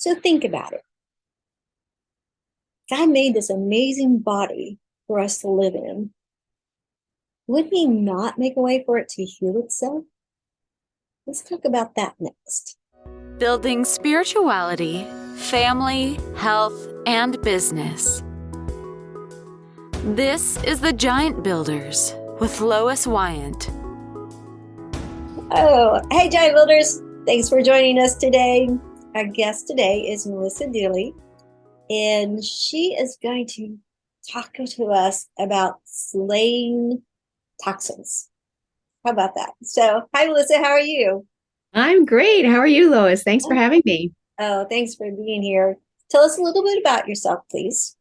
So think about it. God made this amazing body for us to live in. Would he not make a way for it to heal itself? Let's talk about that next. Building spirituality, family, health, and business. This is the Giant Builders with Lois Wyant. Oh, hey, Giant Builders. Thanks for joining us today. Our guest today is Melissa Dooley, and she is going to talk to us about slaying toxins. How about that? So, hi, Melissa. How are you? I'm great. How are you, Lois? Thanks for having me. Oh, thanks for being here. Tell us a little bit about yourself, please.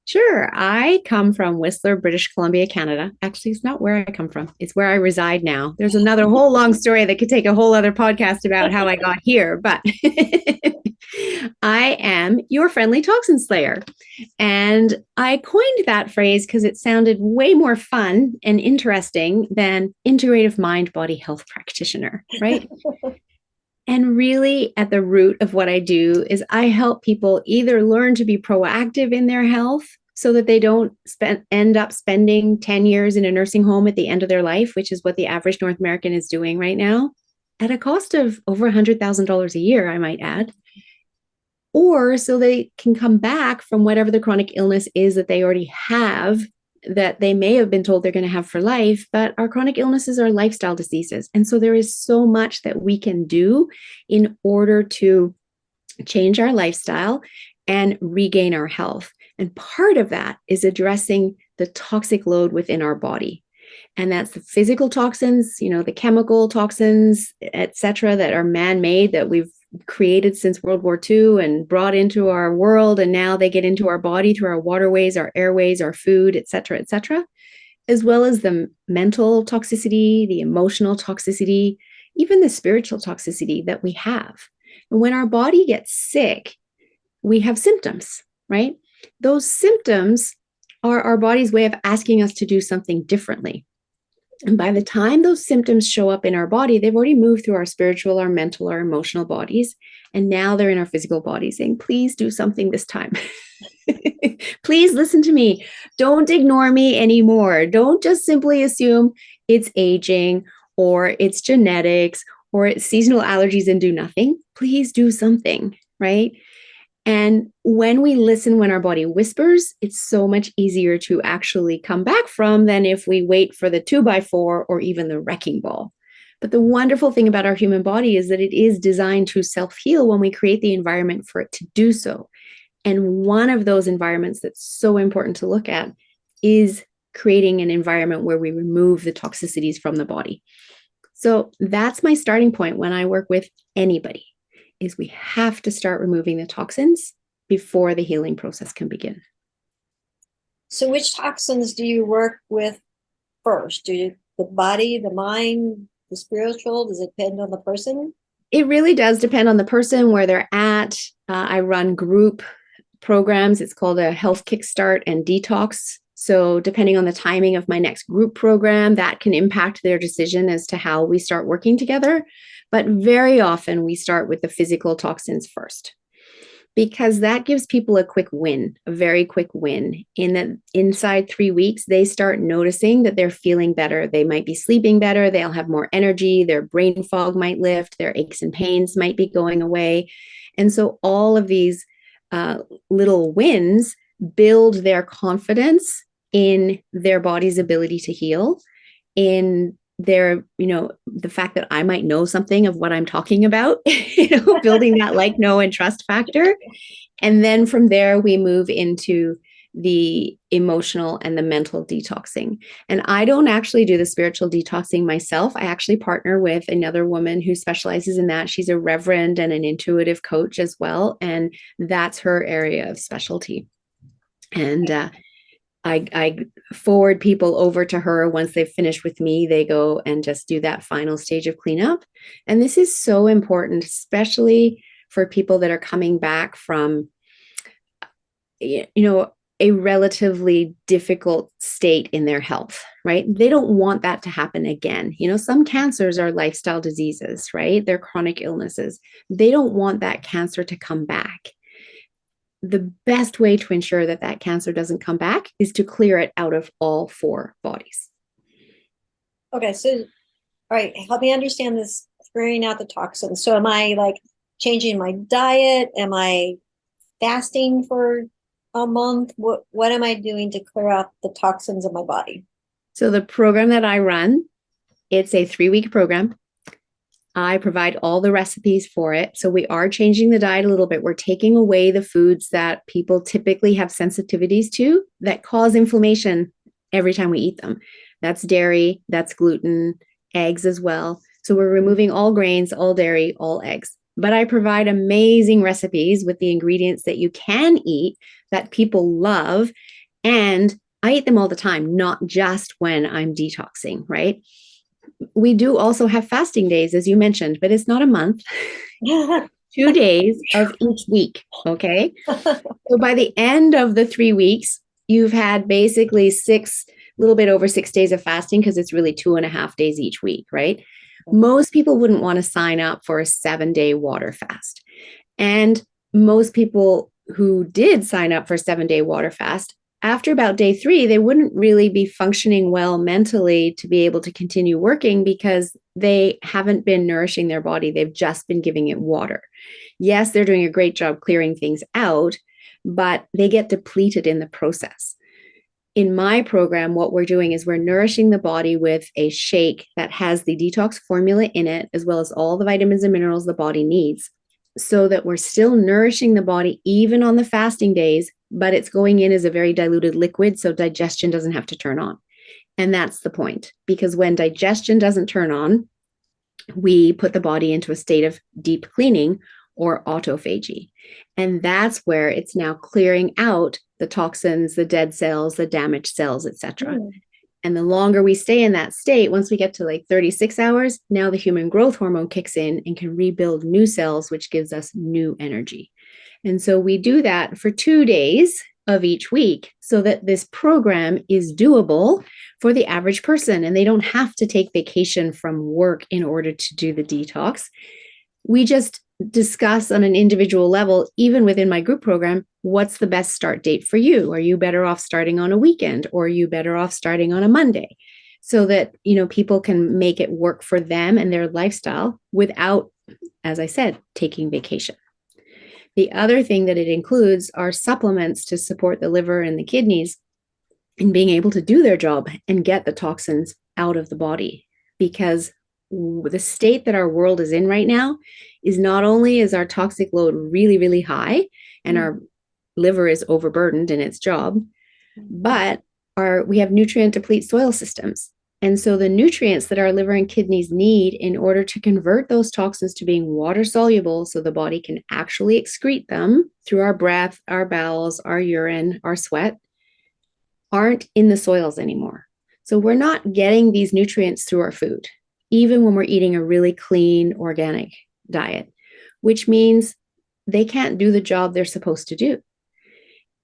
Sure. I come from Whistler, British Columbia, Canada. Actually, it's not where I come from. It's where I reside now. There's another whole long story that could take a whole other podcast about how I got here, but I am your friendly toxin slayer. And I coined that phrase because it sounded way more fun and interesting than integrative mind body health practitioner, right? And really, at the root of what I do is I help people either learn to be proactive in their health so that they don't end up spending 10 years in a nursing home at the end of their life, which is what the average North American is doing right now, at a cost of over $100,000 a year, I might add. Or so they can come back from whatever the chronic illness is that they already have, that they may have been told they're going to have for life, but our chronic illnesses are lifestyle diseases. And so there is so much that we can do in order to change our lifestyle and regain our health. And part of that is addressing the toxic load within our body. And that's the physical toxins, the chemical toxins, et cetera, that are man-made, that we've created since World War II and brought into our world. And now they get into our body through our waterways, our airways, our food, et cetera, as well as the mental toxicity, the emotional toxicity, even the spiritual toxicity that we have. And when our body gets sick, we have symptoms, right? Those symptoms are our body's way of asking us to do something differently. And by the time those symptoms show up in our body, they've already moved through our spiritual, our mental, our emotional bodies. And now they're in our physical body saying, please do something this time. Please listen to me. Don't ignore me anymore. Don't just simply assume it's aging or it's genetics or it's seasonal allergies and do nothing. Please do something, right? And when we listen, when our body whispers, it's so much easier to actually come back from than if we wait for the 2x4 or even the wrecking ball. But the wonderful thing about our human body is that it is designed to self-heal when we create the environment for it to do so. And one of those environments that's so important to look at is creating an environment where we remove the toxicities from the body. So that's my starting point when I work with anybody. Is we have to start removing the toxins before the healing process can begin. So which toxins do you work with first? The body, the mind, the spiritual? Does it depend on the person? It really does depend on the person, where they're at. I run group programs. It's called a Health Kickstart and Detox. So depending on the timing of my next group program, that can impact their decision as to how we start working together. But very often we start with the physical toxins first, because that gives people a quick win, a very quick win. In that inside 3 weeks, they start noticing that they're feeling better. They might be sleeping better. They'll have more energy. Their brain fog might lift. Their aches and pains might be going away. And so all of these little wins build their confidence in their body's ability to heal, in their, the fact that I might know something of what I'm talking about, building that like, know, and trust factor. And then from there, we move into the emotional and the mental detoxing. And I don't actually do the spiritual detoxing myself. I actually partner with another woman who specializes in that. She's a reverend and an intuitive coach as well. And that's her area of specialty. And I forward people over to her. Once they've finished with me, they go and just do that final stage of cleanup. And this is so important, especially for people that are coming back from, a relatively difficult state in their health, right? They don't want that to happen again. Some cancers are lifestyle diseases, right? They're chronic illnesses. They don't want that cancer to come back. The best way to ensure that that cancer doesn't come back is to clear it out of all 4 bodies. Okay, so all right, help me understand this clearing out the toxins. So am I like changing my diet? Am I fasting for a month? What am I doing to clear out the toxins in my body? So the program that I run, it's a 3-week program. I provide all the recipes for it. So we are changing the diet a little bit. We're taking away the foods that people typically have sensitivities to that cause inflammation every time we eat them. That's dairy, that's gluten, eggs as well. So we're removing all grains, all dairy, all eggs. But I provide amazing recipes with the ingredients that you can eat that people love. And I eat them all the time, not just when I'm detoxing, right? We do also have fasting days, as you mentioned, but it's not a month. 2 days of each week. Okay. So by the end of the 3 weeks, you've had basically a little bit over 6 days of fasting, because it's really 2.5 days each week, right? Most people wouldn't want to sign up for a 7-day water fast. And most people who did sign up for a 7-day water fast, after about day 3, they wouldn't really be functioning well mentally to be able to continue working, because they haven't been nourishing their body. They've just been giving it water. Yes, they're doing a great job clearing things out, but they get depleted in the process. In my program, what we're doing is we're nourishing the body with a shake that has the detox formula in it, as well as all the vitamins and minerals the body needs, so that we're still nourishing the body even on the fasting days, but it's going in as a very diluted liquid, so digestion doesn't have to turn on. And that's the point, because when digestion doesn't turn on, we put the body into a state of deep cleaning or autophagy. And that's where it's now clearing out the toxins, the dead cells, the damaged cells, etc. And the longer we stay in that state, once we get to like 36 hours, now the human growth hormone kicks in and can rebuild new cells, which gives us new energy. And so we do that for 2 days of each week, so that this program is doable for the average person, and they don't have to take vacation from work in order to do the detox. We just discuss on an individual level, even within my group program, what's the best start date for you? Are you better off starting on a weekend, or are you better off starting on a Monday? So that, people can make it work for them and their lifestyle without, as I said, taking vacation. The other thing that it includes are supplements to support the liver and the kidneys in being able to do their job and get the toxins out of the body. Because the state that our world is in right now is not only is our toxic load really, really high and our liver is overburdened in its job, but we have nutrient deplete soil systems. And so the nutrients that our liver and kidneys need in order to convert those toxins to being water soluble, so the body can actually excrete them through our breath, our bowels, our urine, our sweat, aren't in the soils anymore. So we're not getting these nutrients through our food, even when we're eating a really clean, organic diet, which means they can't do the job they're supposed to do.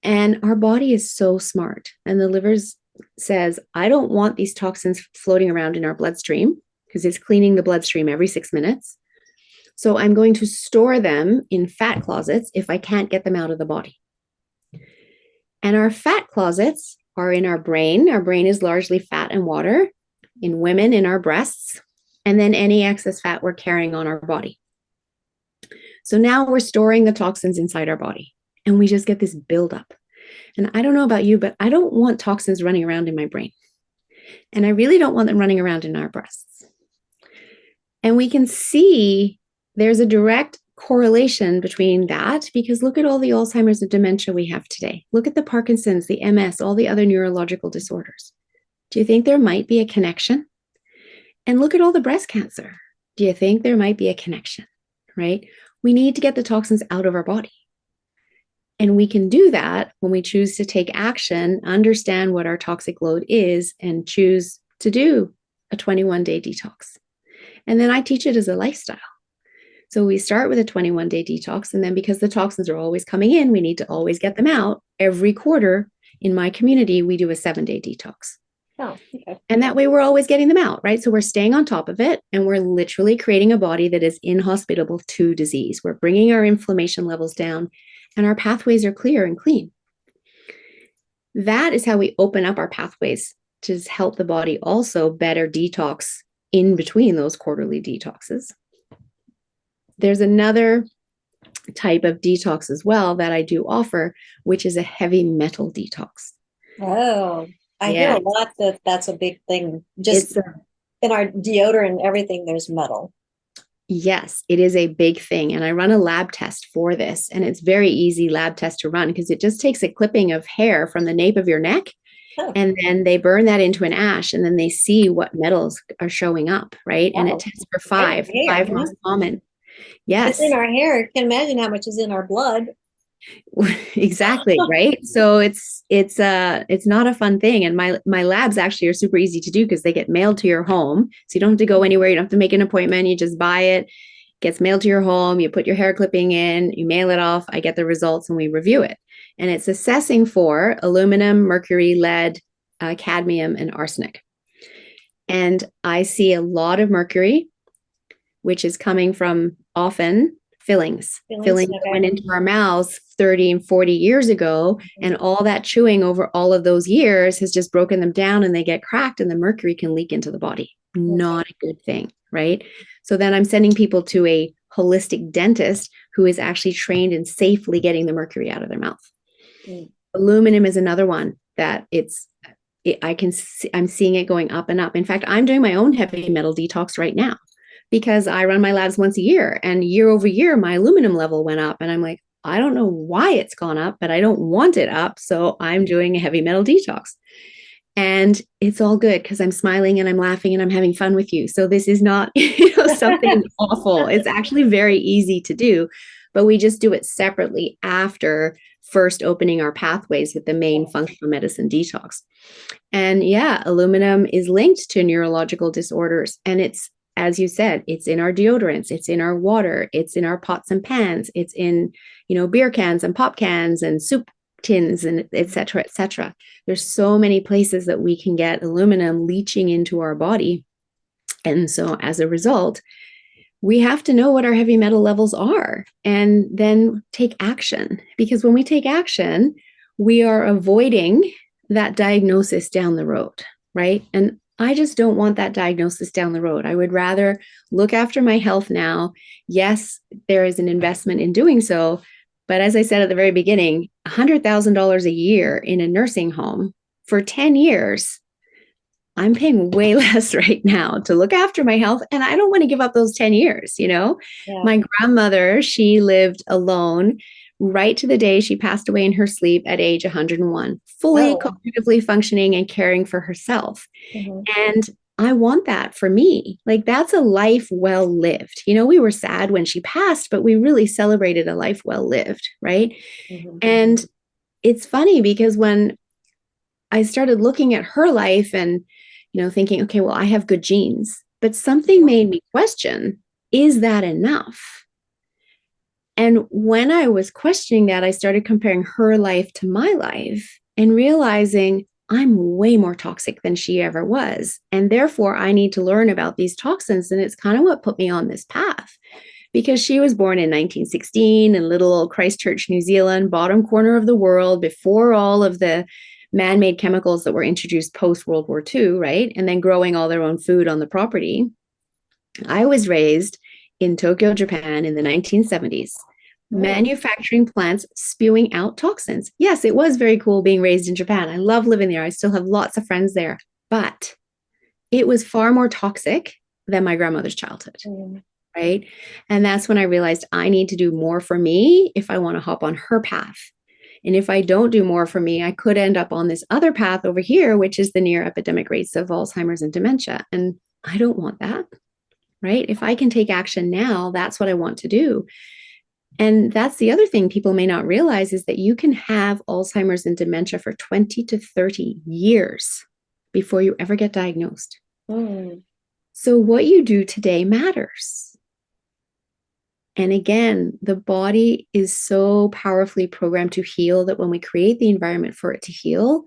And our body is so smart. And the liver says, I don't want these toxins floating around in our bloodstream, because it's cleaning the bloodstream every 6 minutes. So I'm going to store them in fat closets if I can't get them out of the body. And our fat closets are in our brain. Our brain is largely fat and water. In women, in our breasts, and then any excess fat we're carrying on our body. So now we're storing the toxins inside our body, and we just get this buildup. And I don't know about you, but I don't want toxins running around in my brain. And I really don't want them running around in our breasts. And we can see there's a direct correlation between that, because look at all the Alzheimer's and dementia we have today. Look at the Parkinson's, the MS, all the other neurological disorders. Do you think there might be a connection? And look at all the breast cancer. Do you think there might be a connection, right? We need to get the toxins out of our body. And we can do that when we choose to take action, understand what our toxic load is, and choose to do a 21-day detox. And then I teach it as a lifestyle. So we start with a 21-day detox. And then because the toxins are always coming in, we need to always get them out every quarter. in my community, we do a 7-day detox. Oh, okay. And that way we're always getting them out, right? So we're staying on top of it, and we're literally creating a body that is inhospitable to disease. We're bringing our inflammation levels down, and our pathways are clear and clean. That is how we open up our pathways to help the body also better detox in between those quarterly detoxes. There's another type of detox as well that I do offer, which is a heavy metal detox. Oh, I hear a lot that that's a big thing. Just in our deodorant and everything, there's metal. Yes, it is a big thing. And I run a lab test for this. And it's very easy lab test to run because it just takes a clipping of hair from the nape of your neck. Oh. And then they burn that into an ash, and then they see what metals are showing up, right? Oh. And it tests for five most common. Yes. It's in our hair. You can imagine how much is in our blood. Exactly, right? So it's not a fun thing. And my labs actually are super easy to do because they get mailed to your home. So you don't have to go anywhere. You don't have to make an appointment. You just buy it, gets mailed to your home. You put your hair clipping in, you mail it off. I get the results and we review it. And it's assessing for aluminum, mercury, lead, cadmium, and arsenic. And I see a lot of mercury, which is coming from often fillings that went into our mouths 30 and 40 years ago. Mm-hmm. And all that chewing over all of those years has just broken them down, and they get cracked, and the mercury can leak into the body. Mm-hmm. Not a good thing, right? So then I'm sending people to a holistic dentist who is actually trained in safely getting the mercury out of their mouth. Mm-hmm. Aluminum is another one that I'm seeing it going up and up. In fact, I'm doing my own heavy metal detox right now, because I run my labs once a year, and year over year, my aluminum level went up. And I'm like, I don't know why it's gone up, but I don't want it up. So I'm doing a heavy metal detox. And it's all good because I'm smiling and I'm laughing and I'm having fun with you. So this is not something awful. It's actually very easy to do, but we just do it separately after first opening our pathways with the main functional medicine detox. And yeah, aluminum is linked to neurological disorders. And it's, as you said, it's in our deodorants, it's in our water, it's in our pots and pans, it's in, beer cans and pop cans and soup tins and et cetera, et cetera. There's so many places that we can get aluminum leaching into our body. And so as a result, we have to know what our heavy metal levels are and then take action. Because when we take action, we are avoiding that diagnosis down the road, right? And I just don't want that diagnosis down the road. I would rather look after my health now. Yes, there is an investment in doing so. But as I said at the very beginning, $100,000 a year in a nursing home for 10 years, I'm paying way less right now to look after my health. And I don't want to give up those 10 years, Yeah. My grandmother, she lived alone right to the day she passed away in her sleep at age 101, fully cognitively functioning and caring for herself. Mm-hmm. And I want that for me. Like, that's a life well lived. We were sad when she passed, but we really celebrated a life well lived, right? Mm-hmm. And it's funny because when I started looking at her life and, thinking, okay, well, I have good genes, but something made me question, is that enough? And when I was questioning that, I started comparing her life to my life and realizing I'm way more toxic than she ever was. And therefore, I need to learn about these toxins. And it's kind of what put me on this path, because she was born in 1916 in little old Christchurch, New Zealand, bottom corner of the world, before all of the man-made chemicals that were introduced post-World War II, right? And then growing all their own food on the property. I was raised in Tokyo, Japan in the 1970s, manufacturing plants spewing out toxins. Yes, it was very cool being raised in Japan. I love living there. I still have lots of friends there, but it was far more toxic than my grandmother's childhood, right? And that's when I realized I need to do more for me if I want to hop on her path. And if I don't do more for me, I could end up on this other path over here, which is the near epidemic rates of Alzheimer's and dementia. And I don't want that, right? If I can take action now, that's what I want to do. And that's the other thing people may not realize, is that you can have Alzheimer's and dementia for 20 to 30 years before you ever get diagnosed. So what you do today matters. And again, the body is so powerfully programmed to heal that when we create the environment for it to heal,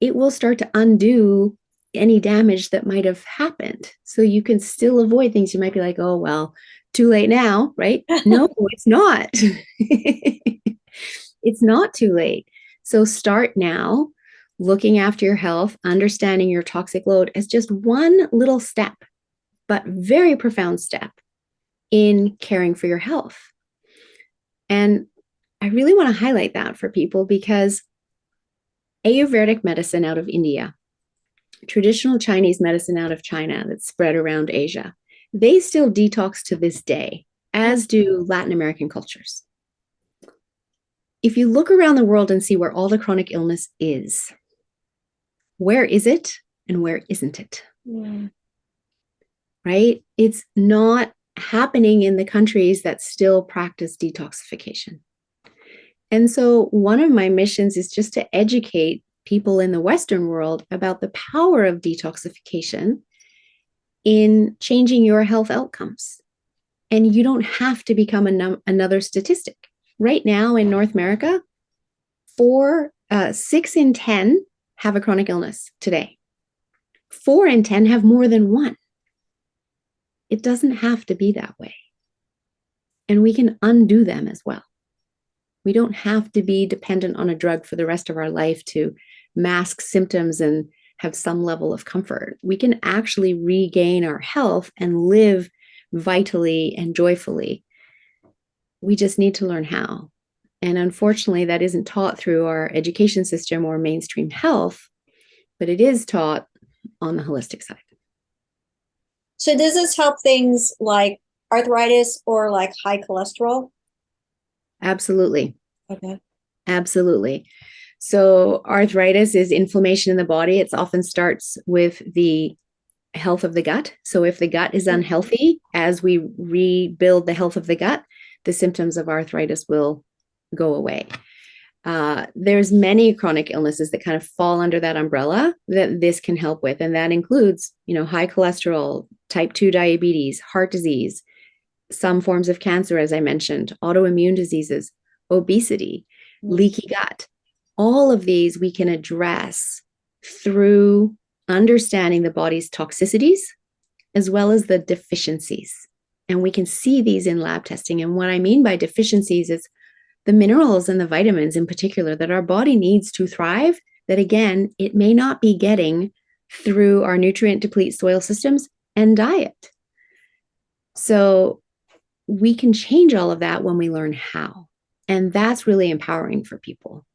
it will start to undo any damage that might have happened. So you can still avoid things. You might be like, oh, well, too late now, right? No, it's not. It's not too late. So start now, looking after your health, understanding your toxic load as just one little step, but very profound step in caring for your health. And I really want to highlight that for people because Ayurvedic medicine out of India, traditional Chinese medicine out of China that's spread around Asia, they still detox to this day, as do Latin American cultures. If you look around the world and see where all the chronic illness is, where is it and where isn't it? Yeah. Right? It's not happening in the countries that still practice detoxification. And so one of my missions is just to educate people in the Western world about the power of detoxification in changing your health outcomes. And you don't have to become another statistic. Right now in North America, 6 in 10 have a chronic illness today. 4 in 10 have more than one. It doesn't have to be that way. And we can undo them as well. We don't have to be dependent on a drug for the rest of our life to mask symptoms and have some level of comfort. We can actually regain our health and live vitally and joyfully. We just need to learn how. And unfortunately, that isn't taught through our education system or mainstream health, but it is taught on the holistic side. So does this help things like arthritis or like high cholesterol? Absolutely. Okay. Absolutely. So arthritis is inflammation in the body. It often starts with the health of the gut. So if the gut is unhealthy, as we rebuild the health of the gut, the symptoms of arthritis will go away. There's many chronic illnesses that kind of fall under that umbrella that this can help with. And that includes, high cholesterol, type 2 diabetes, heart disease, some forms of cancer, as I mentioned, autoimmune diseases, obesity, leaky gut. All of these we can address through understanding the body's toxicities as well as the deficiencies. And we can see these in lab testing. And what I mean by deficiencies is the minerals and the vitamins in particular that our body needs to thrive, that again, it may not be getting through our nutrient deplete soil systems and diet. So we can change all of that when we learn how. And that's really empowering for people.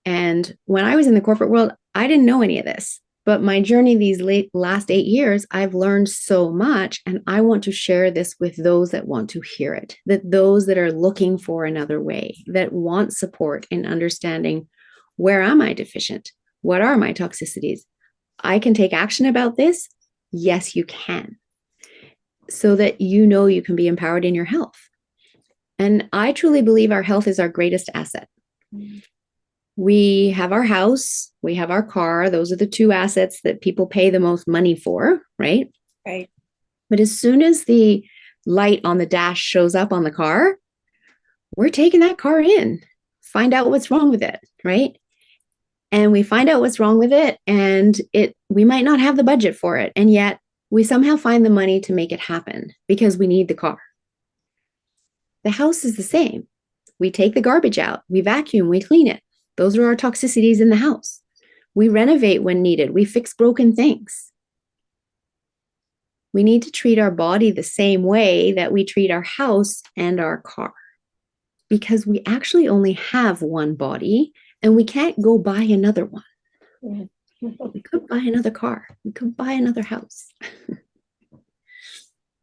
And when I was in the corporate world, I didn't know any of this. But my journey these last 8 years, I've learned so much, and I want to share this with those that want to hear it, that those that are looking for another way, that want support in understanding, where am I deficient? What are my toxicities? I can take action about this. Yes, you can. So that you can be empowered in your health. And I truly believe our health is our greatest asset. We have our house, we have our car. Those are the two assets that people pay the most money for, right? Right. But as soon as the light on the dash shows up on the car, we're taking that car in, find out what's wrong with it, right? And we find out what's wrong with it, and we might not have the budget for it. And yet we somehow find the money to make it happen because we need the car. The house is the same. We take the garbage out, we vacuum, we clean it. Those are our toxicities in the house. We renovate when needed. We fix broken things. We need to treat our body the same way that we treat our house and our car, because we actually only have one body and we can't go buy another one. We could buy another car. We could buy another house.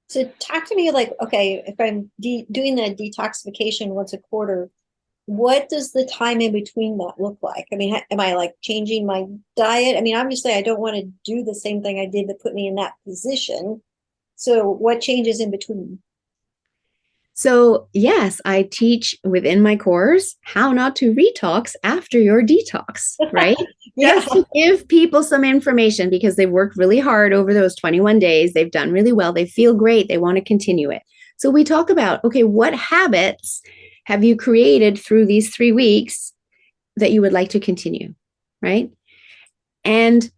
So talk to me like, okay, if I'm doing the detoxification once a quarter, what does the time in between that look like? I mean, am I like changing my diet? I mean, obviously I don't want to do the same thing I did that put me in that position. So what changes in between? So yes, I teach within my course how not to retox after your detox, right? Yeah. Just to give people some information, because they've worked really hard over those 21 days. They've done really well. They feel great. They want to continue it. So we talk about, okay, what habits have you created through these 3 weeks that you would like to continue, right? And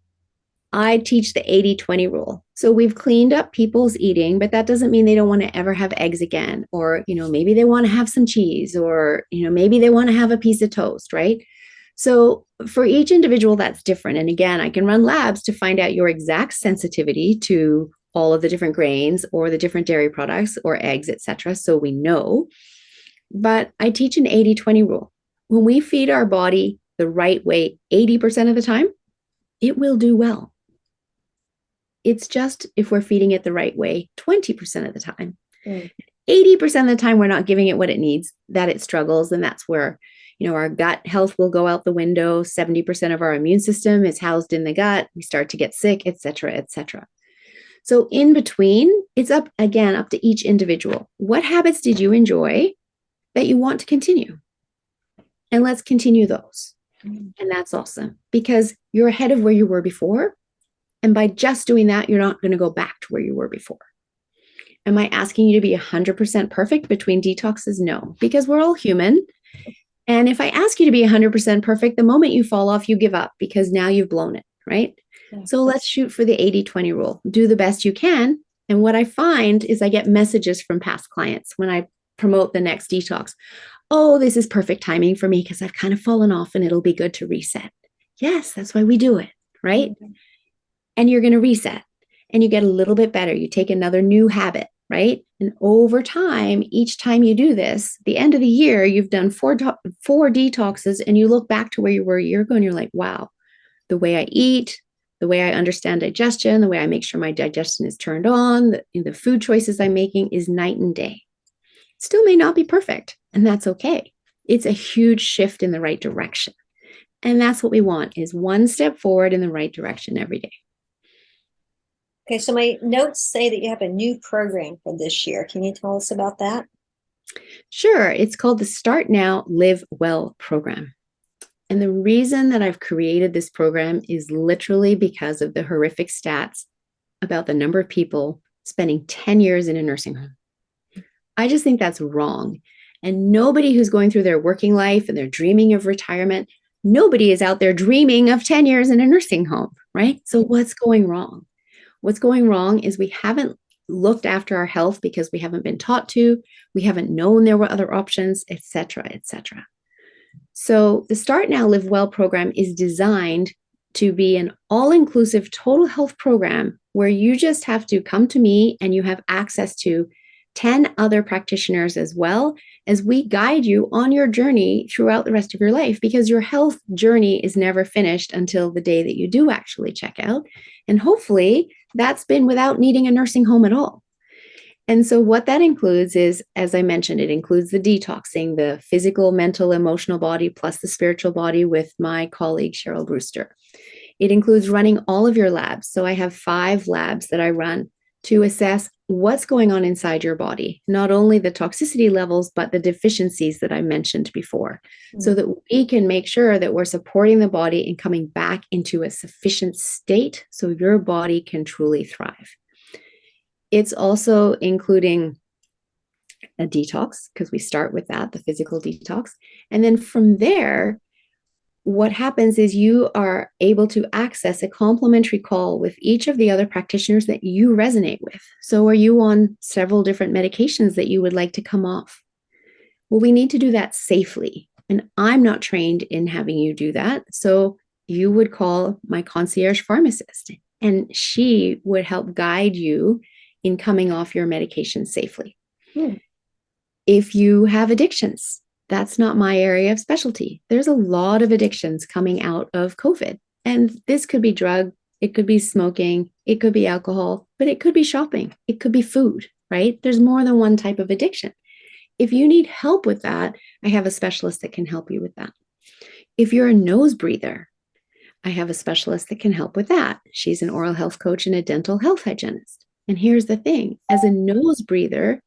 I teach the 80-20 rule. So we've cleaned up people's eating, but that doesn't mean they don't want to ever have eggs again. Or, maybe they want to have some cheese, or, maybe they want to have a piece of toast, right? So for each individual, that's different. And again, I can run labs to find out your exact sensitivity to all of the different grains or the different dairy products or eggs, etc. So we know. But I teach an 80-20 rule. When we feed our body the right way 80% of the time, it will do well. It's just if we're feeding it the right way 20% of the time. 80% of the time, we're not giving it what it needs, that it struggles. And that's where, our gut health will go out the window. 70% of our immune system is housed in the gut. We start to get sick, et cetera, et cetera. So in between, it's up to each individual. What habits did you enjoy that you want to continue? And let's continue those. And that's awesome because you're ahead of where you were before. And by just doing that, you're not going to go back to where you were before. Am I asking you to be 100% perfect between detoxes? No, because we're all human. And if I ask you to be 100% perfect, the moment you fall off, you give up because now you've blown it, right? Yeah. So let's shoot for the 80-20 rule. Do the best you can. And what I find is I get messages from past clients when I promote the next detox. Oh, this is perfect timing for me because I've kind of fallen off and it'll be good to reset. Yes, that's why we do it, right? Mm-hmm. And you're going to reset and you get a little bit better. You take another new habit, right? And over time, each time you do this, the end of the year, you've done four detoxes and you look back to where you were a year ago and you're like, wow, the way I eat, the way I understand digestion, the way I make sure my digestion is turned on, the food choices I'm making is night and day. Still may not be perfect, and that's okay. It's a huge shift in the right direction. And that's what we want, is one step forward in the right direction every day. Okay, so my notes say that you have a new program for this year. Can you tell us about that? Sure. It's called the Start Now, Live Well program. And the reason that I've created this program is literally because of the horrific stats about the number of people spending 10 years in a nursing home. I just think that's wrong. And nobody who's going through their working life and they're dreaming of retirement, nobody is out there dreaming of 10 years in a nursing home, right? So what's going wrong? What's going wrong is we haven't looked after our health because we haven't been taught to, we haven't known there were other options, et cetera, et cetera. So the Start Now, Live Well program is designed to be an all-inclusive total health program where you just have to come to me and you have access to 10 other practitioners as well as we guide you on your journey throughout the rest of your life, because your health journey is never finished until the day that you do actually check out. And hopefully that's been without needing a nursing home at all. And so what that includes is, as I mentioned, it includes the detoxing, the physical, mental, emotional body, plus the spiritual body with my colleague, Cheryl Brewster. It includes running all of your labs. So I have 5 labs that I run to assess what's going on inside your body, not only the toxicity levels, but the deficiencies that I mentioned before, so that we can make sure that we're supporting the body and coming back into a sufficient state so your body can truly thrive. It's also including a detox, because we start with that, the physical detox. And then from there, what happens is you are able to access a complimentary call with each of the other practitioners that you resonate with. So are you on several different medications that you would like to come off? Well, we need to do that safely. And I'm not trained in having you do that. So you would call my concierge pharmacist, and she would help guide you in coming off your medication safely. If you have addictions, that's not my area of specialty. There's a lot of addictions coming out of COVID. And this could be drug, it could be smoking, it could be alcohol, but it could be shopping, it could be food, right? There's more than one type of addiction. If you need help with that, I have a specialist that can help you with that. If you're a nose breather, I have a specialist that can help with that. She's an oral health coach and a dental health hygienist. And here's the thing, as a nose breather,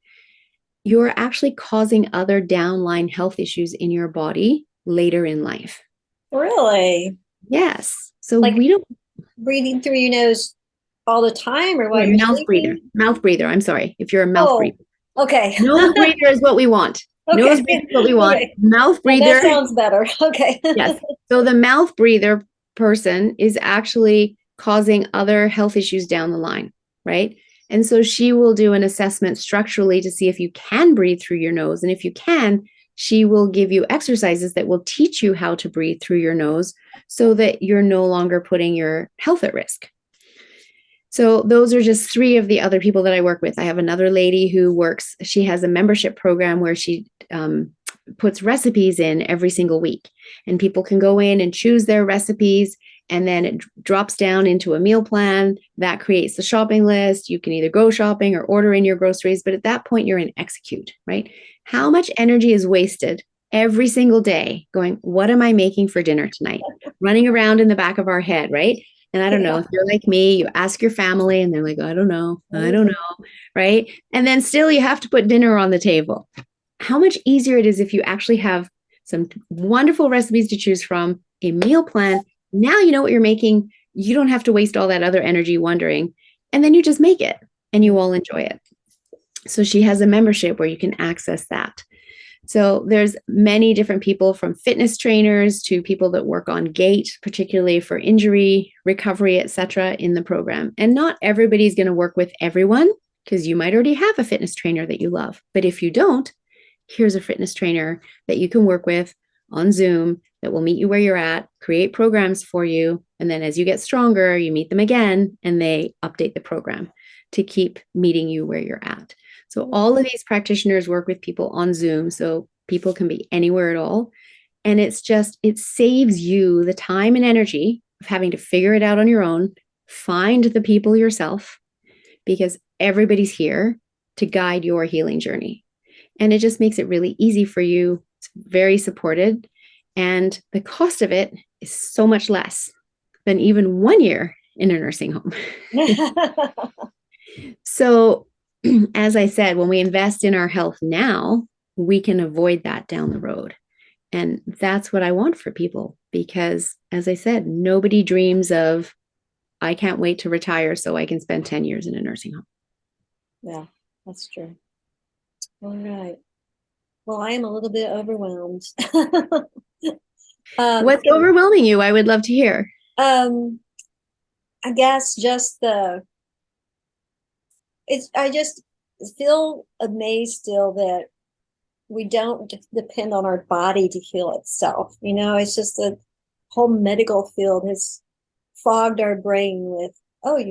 you're actually causing other downline health issues in your body later in life. Really? Yes. So like we don't breathing through your nose all the time, or while you're mouth sleeping? breather. Mouth breather. I'm sorry. If you're a mouth breather. Okay. Nose breather is what we want. Nose breather is what we want. Okay. Mouth Well, breather. that sounds better. Okay. Yes. So the mouth breather person is actually causing other health issues down the line, right? And so she will do an assessment structurally to see if you can breathe through your nose. And if you can, she will give you exercises that will teach you how to breathe through your nose so that you're no longer putting your health at risk. So those are just three of the other people that I work with. I have another lady who works, she has a membership program where she puts recipes in every single week, and people can go in and choose their recipes, and then it drops down into a meal plan that creates the shopping list. You can either go shopping or order in your groceries, but at that point you're in execute, right? How much energy is wasted every single day going, what am I making for dinner tonight? Running around in the back of our head, right? And I don't know, if you're like me, you ask your family and they're like, I don't know, right? And then still you have to put dinner on the table. How much easier it is if you actually have some wonderful recipes to choose from, a meal plan. Now you know what you're making. You don't have to waste all that other energy wondering. And then you just make it and you all enjoy it. So she has a membership where you can access that. So there's many different people, from fitness trainers to people that work on gait, particularly for injury, recovery, etc., in the program. And not everybody's going to work with everyone, because you might already have a fitness trainer that you love. But if you don't, here's a fitness trainer that you can work with on Zoom that will meet you where you're at, create programs for you. And then as you get stronger, you meet them again and they update the program to keep meeting you where you're at. So all of these practitioners work with people on Zoom, so people can be anywhere at all. And it's just, it saves you the time and energy of having to figure it out on your own, find the people yourself, because everybody's here to guide your healing journey. And it just makes it really easy for you. It's very supported. And the cost of it is so much less than even 1 year in a nursing home. So, as I said, when we invest in our health now, we can avoid that down the road. And that's what I want for people, because, as I said, nobody dreams of, I can't wait to retire so I can spend 10 years in a nursing home. Yeah, that's true. All right. Well, I am a little bit overwhelmed. What's overwhelming you? I would love to hear. I guess just I just feel amazed still that we don't depend on our body to heal itself. You know, it's just the whole medical field has fogged our brain with, oh,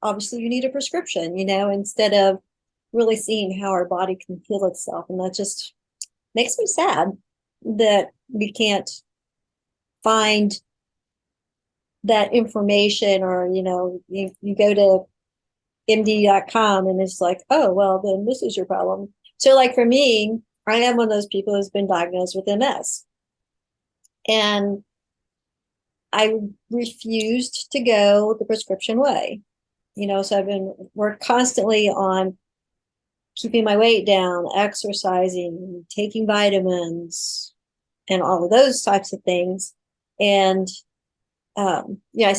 obviously you need a prescription, you know, instead of really seeing how our body can heal itself. And that just makes me sad that we can't find that information, or, you know, you go to MD.com and it's like, oh, well, then this is your problem. So like for me, I am one of those people who's been diagnosed with MS. And I refused to go the prescription way. You know, so I've been worked constantly on keeping my weight down, exercising, taking vitamins, and all of those types of things. And yeah,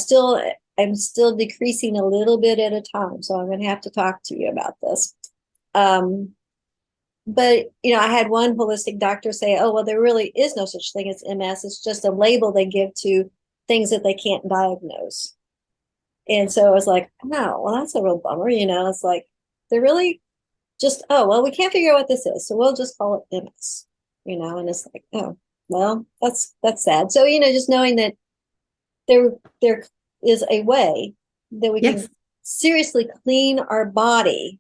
I'm still decreasing a little bit at a time. So I'm going to have to talk to you about this. But, you know, I had one holistic doctor say, oh, well, there really is no such thing as MS. It's just a label they give to things that they can't diagnose. And so I was like, oh, well, that's a real bummer. You know, it's like, they're really just, oh, well, we can't figure out what this is, so we'll just call it MS, you know. And it's like, oh, well, that's sad. So, you know, just knowing that there is a way that we can seriously clean our body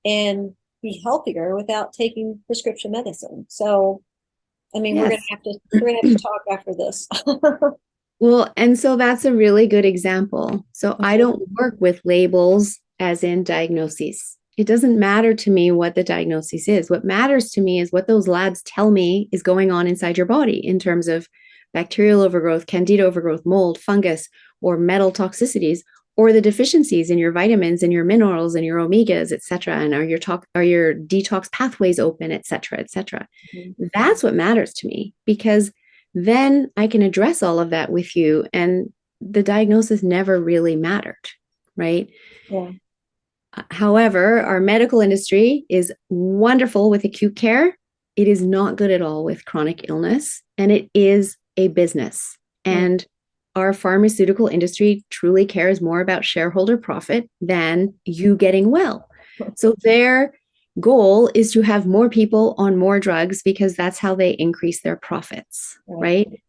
and be healthier without taking prescription medicine. So, I mean, we're gonna have to talk after this. Well, and so that's a really good example. So I don't work with labels as in diagnoses. It doesn't matter to me what the diagnosis is. What matters to me is what those labs tell me is going on inside your body in terms of bacterial overgrowth, candida overgrowth, mold, fungus, or metal toxicities, or the deficiencies in your vitamins and your minerals and your omegas, et cetera, and are your detox pathways open, et cetera, et cetera. Mm-hmm. That's what matters to me, because then I can address all of that with you, and the diagnosis never really mattered, right? Yeah. However, our medical industry is wonderful with acute care. It is not good at all with chronic illness, and it is a business. And our pharmaceutical industry truly cares more about shareholder profit than you getting well. So their goal is to have more people on more drugs because that's how they increase their profits, right?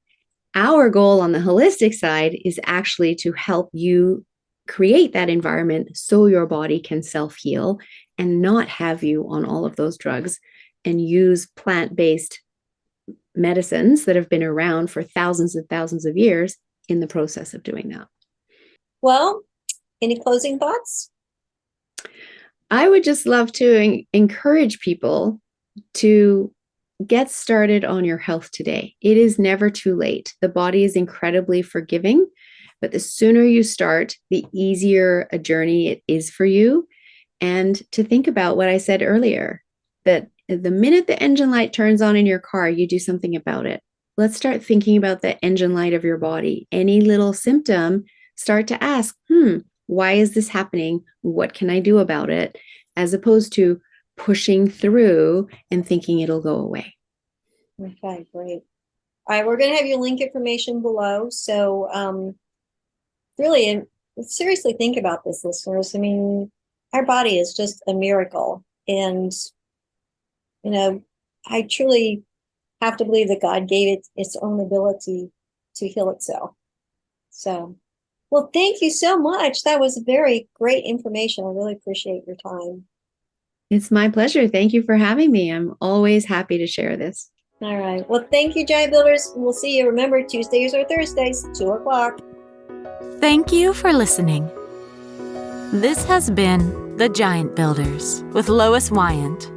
Our goal on the holistic side is actually to help you create that environment so your body can self-heal and not have you on all of those drugs and use plant-based medicines that have been around for thousands and thousands of years in the process of doing that. Well, any closing thoughts? I would just love to encourage people to get started on your health today. It is never too late. The body is incredibly forgiving, but the sooner you start, the easier a journey it is for you. And to think about what I said earlier, that the minute the engine light turns on in your car, you do something about it. Let's start thinking about the engine light of your body. Any little symptom, start to ask, why is this happening? What can I do about it? As opposed to pushing through and thinking it'll go away. Okay, great. All right, we're going to have your link information below. So really, and seriously think about this, listeners. I mean, our body is just a miracle. And, I truly have to believe that God gave it its own ability to heal itself. So, well, thank you so much. That was very great information. I really appreciate your time. It's my pleasure. Thank you for having me. I'm always happy to share this. All right. Well, thank you, Giant Builders. We'll see you. Remember, Tuesdays or Thursdays, 2:00. Thank you for listening. This has been The Giant Builders with Lois Wyant.